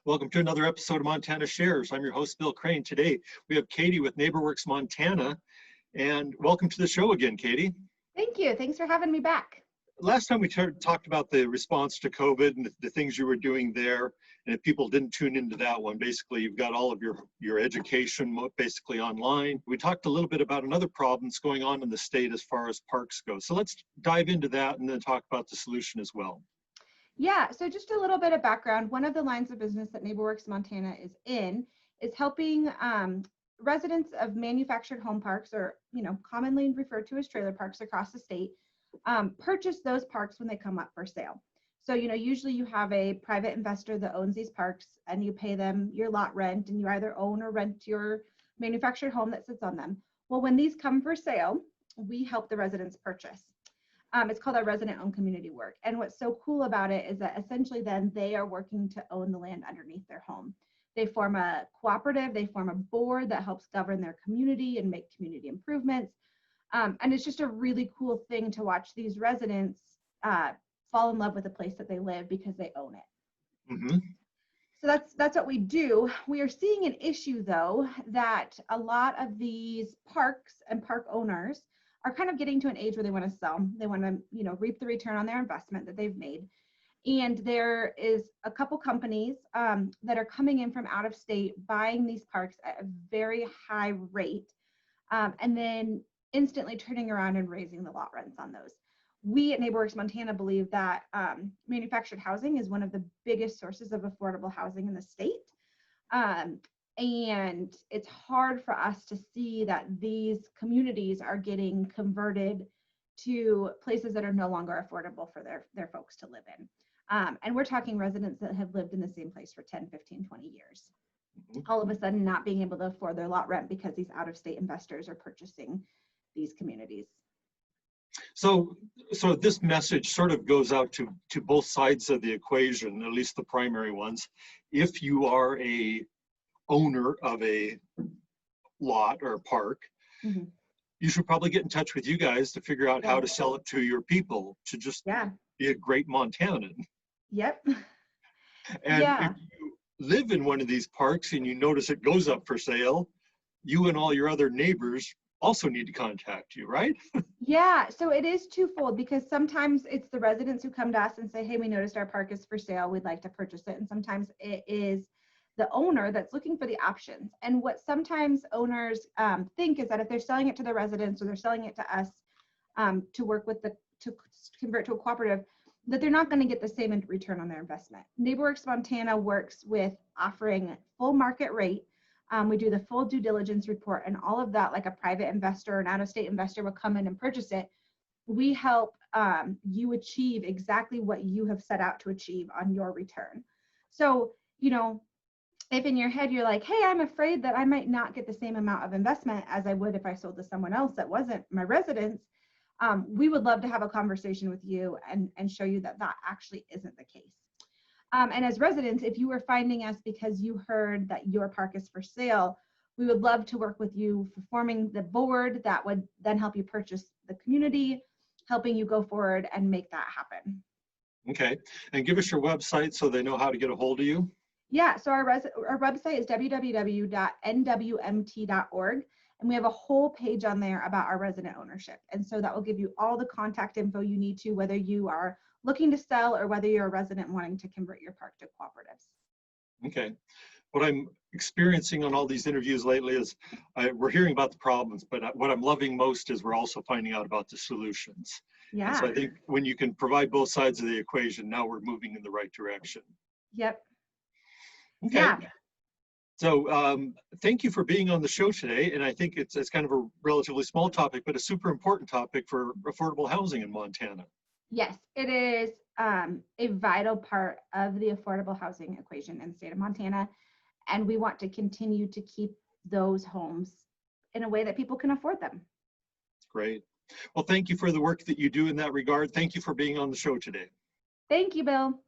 Welcome to another episode of Montana Shares. I'm your host, Bill Crane. Today, we have Katie with NeighborWorks Montana. And welcome to the show again, Katie. Thank you. Thanks for having me back. Last time we talked about the response to COVID and the things you were doing there. And if people didn't tune into that one, basically you've got all of your education basically online. We talked a little bit about another problem that's going on in the state as far as parks go. So let's dive into that and then talk about the solution as well. Yeah, so just a little bit of background. One of the lines of business that NeighborWorks Montana is helping residents of manufactured home parks, or commonly referred to as trailer parks across the state, purchase those parks when they come up for sale. So usually you have a private investor that owns these parks, and you pay them your lot rent, and you either own or rent your manufactured home that sits on them. Well, when these come for sale, we help the residents purchase. It's called our resident-owned community work. And what's so cool about it is that essentially then they are working to own the land underneath their home. They form a cooperative, they form a board that helps govern their community and make community improvements. And it's just a really cool thing to watch these residents fall in love with the place that they live because they own it. Mm-hmm. So that's what we do. We are seeing an issue, though, that a lot of these parks and park owners are kind of getting to an age where they want to sell. They want to, reap the return on their investment that they've made. And there is a couple companies that are coming in from out of state, buying these parks at a very high rate, and then instantly turning around and raising the lot rents on those. We at NeighborWorks Montana believe that manufactured housing is one of the biggest sources of affordable housing in the state. And it's hard for us to see that these communities are getting converted to places that are no longer affordable for their folks to live in. And we're talking residents that have lived in the same place for 10, 15, 20 years. All of a sudden not being able to afford their lot rent because these out-of-state investors are purchasing these communities. So this message sort of goes out to both sides of the equation, at least the primary ones. If you are a owner of a lot or a park, mm-hmm. you should probably get in touch with you guys to figure out how to sell it to your people to just be a great Montanan. Yep. And if you live in one of these parks and you notice it goes up for sale, you and all your other neighbors also need to contact you, right? Yeah, so it is twofold, because sometimes it's the residents who come to us and say, hey, we noticed our park is for sale, we'd like to purchase it. And sometimes it is the owner that's looking for the options. And what sometimes owners think is that if they're selling it to the residents or they're selling it to us to work with to convert to a cooperative, that they're not going to get the same return on their investment. NeighborWorks Montana works with offering full market rate. We do the full due diligence report and all of that, like a private investor or an out-of-state investor will come in and purchase it. We help you achieve exactly what you have set out to achieve on your return. So, if in your head you're like, hey, I'm afraid that I might not get the same amount of investment as I would if I sold to someone else that wasn't my residence, we would love to have a conversation with you and show you that actually isn't the case. And as residents, if you were finding us because you heard that your park is for sale, we would love to work with you for forming the board that would then help you purchase the community, helping you go forward and make that happen. Okay, and give us your website so they know how to get a hold of you. Yeah, so our website is www.nwmt.org, and we have a whole page on there about our resident ownership. And so that will give you all the contact info you need to, whether you are looking to sell or whether you're a resident wanting to convert your park to cooperatives. Okay. What I'm experiencing on all these interviews lately is we're hearing about the problems, but what I'm loving most is we're also finding out about the solutions. Yeah. And so I think when you can provide both sides of the equation, now we're moving in the right direction. Yep. Okay. Yeah. So thank you for being on the show today. And I think it's kind of a relatively small topic, but a super important topic for affordable housing in Montana. Yes, it is a vital part of the affordable housing equation in the state of Montana. And we want to continue to keep those homes in a way that people can afford them. Great. Well, thank you for the work that you do in that regard. Thank you for being on the show today. Thank you, Bill.